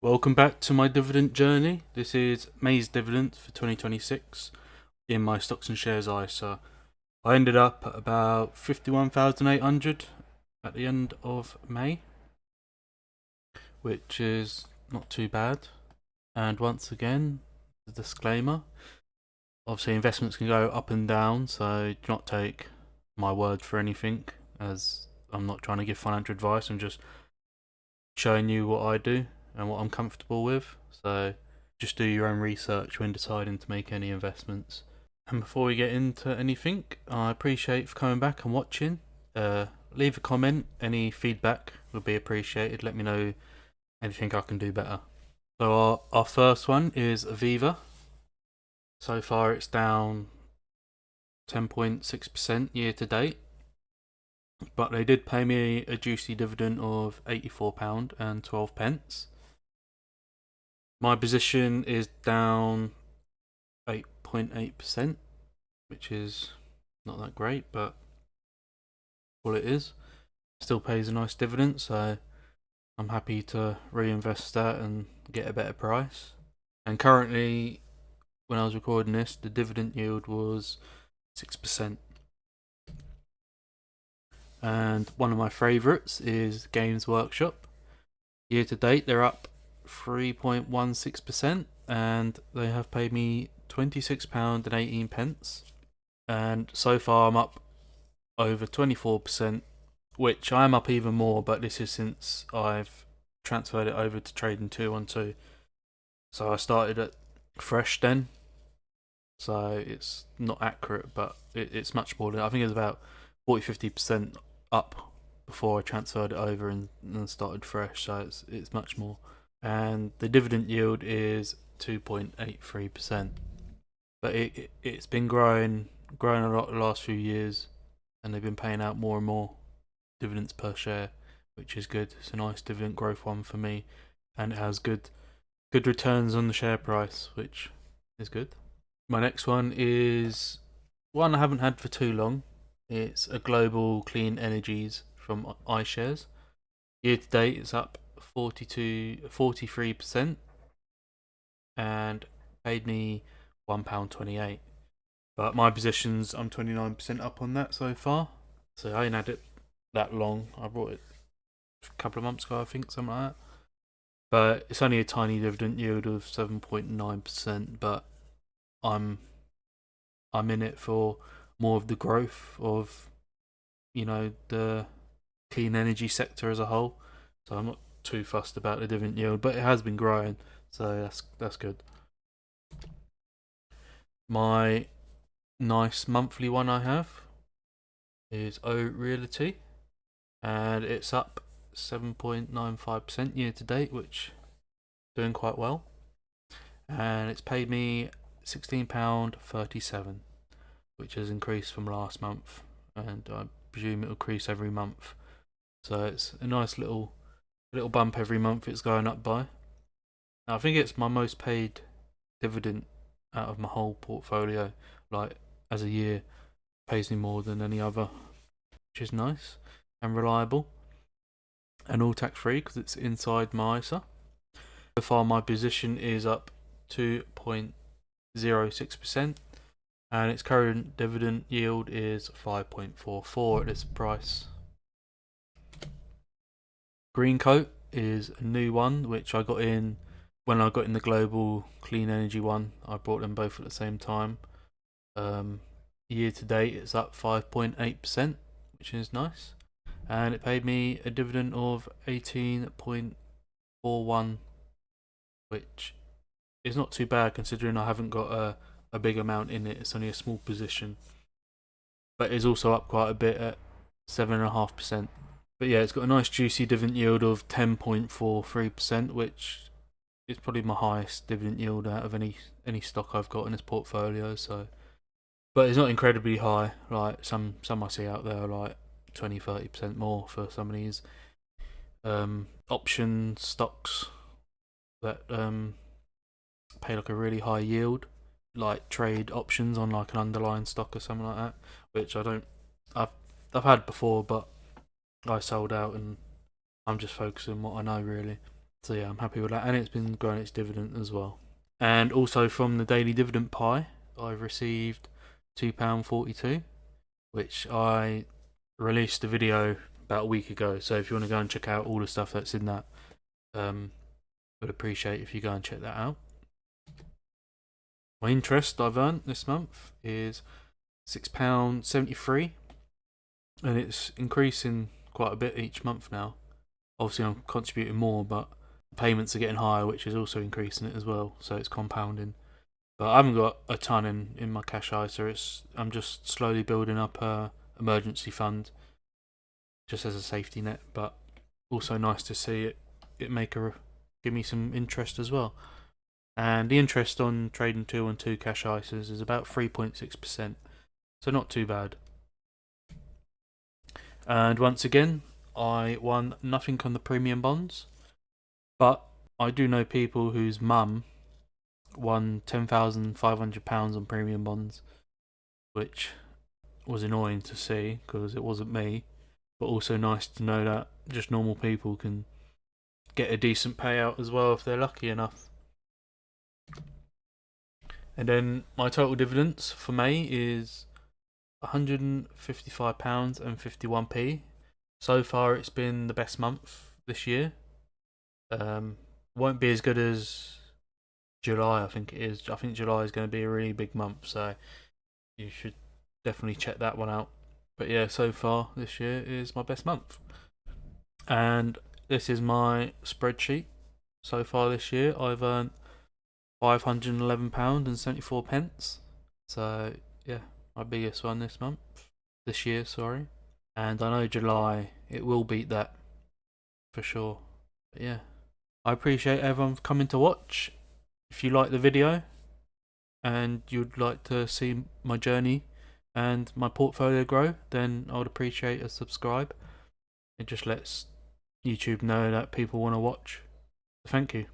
Welcome back to my dividend journey. This is May's dividend for 2026 in my stocks and shares ISA. I ended up at about 51,800 at the end of May, which is not too bad. And once again, the disclaimer, obviously investments can go up and down, so do not take my word for anything, as I'm not trying to give financial advice. I'm just showing you what I do and what I'm comfortable with. So just do your own research when deciding to make any investments. And before we get into anything, I appreciate for coming back and watching. Leave a comment. Any feedback would be appreciated. Let me know anything I can do better. So our first one is Aviva. So far it's down 10.6% year to date. But they did pay me a juicy dividend of £84 and 12 pence. My position is down 8.8%, which is not that great, but all it is. Still pays a nice dividend, so I'm happy to reinvest that and get a better price. And currently, when I was recording this, the dividend yield was 6%. And one of my favourites is Games Workshop. Year to date, they're up 3.16%, and they have paid me £26 and 18 pence. And so far, I'm up over 24%, which I'm up even more, but this is since I've transferred it over to trading 212. So I started at fresh then, so it's not accurate, but it's much more than, I think it's about 40-50% up before I transferred it over and started fresh, so it's much more. And the dividend yield is 2.83%, but it's been growing a lot the last few years, and they've been paying out more and more dividends per share, which is good. It's a nice dividend growth one for me, and it has good returns on the share price, which is good. My next one is one I haven't had for too long. It's a Global Clean Energies from iShares. Year to date, it's up 43%, and paid me £1.28. But my positions, I'm 29% up on that so far. So I ain't had it that long. I bought it a couple of months ago, I think, something like that. But it's only a tiny dividend yield of 7.9%. But I'm in it for more of the growth of the clean energy sector as a whole. So I'm not too fussed about the dividend yield, but it has been growing, so that's good. My nice monthly one I have is O Realty, and it's up 7.95% year to date, which is doing quite well. And it's paid me £16.37, which has increased from last month, and I presume it'll increase every month. So it's a nice little bump every month it's going up by. Now, I think it's my most paid dividend out of my whole portfolio. Like, as a year, pays me more than any other, which is nice and reliable, and all tax free because it's inside my ISA. So far, my position is up 2.06%, and its current dividend yield is 5.44 at this price. Greencoat is a new one which I got in when I got in the Global Clean Energy one. I bought them both at the same time. Year to date, it's up 5.8%, which is nice, and it paid me a dividend of 18.41, which is not too bad considering I haven't got a big amount in it. It's only a small position, but it's also up quite a bit at 7.5%. But yeah, it's got a nice juicy dividend yield of 10.43%, which is probably my highest dividend yield out of any stock I've got in this portfolio. So, but it's not incredibly high. Like some I see out there, are like 20-30% more for some of these option stocks that pay like a really high yield, like trade options on like an underlying stock or something like that, which I don't. I've had before, but I sold out and I'm just focusing on what I know really. So yeah, I'm happy with that, and it's been growing its dividend as well. And also from the daily dividend pie, I've received £2.42, which I released a video about a week ago. So if you want to go and check out all the stuff that's in that, would appreciate if you go and check that out. My interest I've earned this month is £6.73, and it's increasing quite a bit each month now. Obviously, I'm contributing more, but payments are getting higher, which is also increasing it as well. So it's compounding. But I haven't got a ton in my cash ISA. I'm just slowly building up a emergency fund, just as a safety net. But also nice to see it give me some interest as well. And the interest on trading 212 cash ISAs is about 3.6%, so not too bad. And once again, I won nothing on the premium bonds, but I do know people whose mum won £10,500 on premium bonds, which was annoying to see because it wasn't me, but also nice to know that just normal people can get a decent payout as well if they're lucky enough. And then my total dividends for May is £155.51. So far, it's been the best month this year. Won't be as good as July, I think it is. I think July is going to be a really big month, so you should definitely check that one out. But yeah, so far this year is my best month. And this is my spreadsheet. So far this year, I've earned £511.74. So yeah, my biggest one this year, sorry. And I know July, it will beat that for sure. But yeah, I appreciate everyone coming to watch. If you like the video and you'd like to see my journey and my portfolio grow, then I would appreciate a subscribe. It just lets YouTube know that people want to watch. Thank you.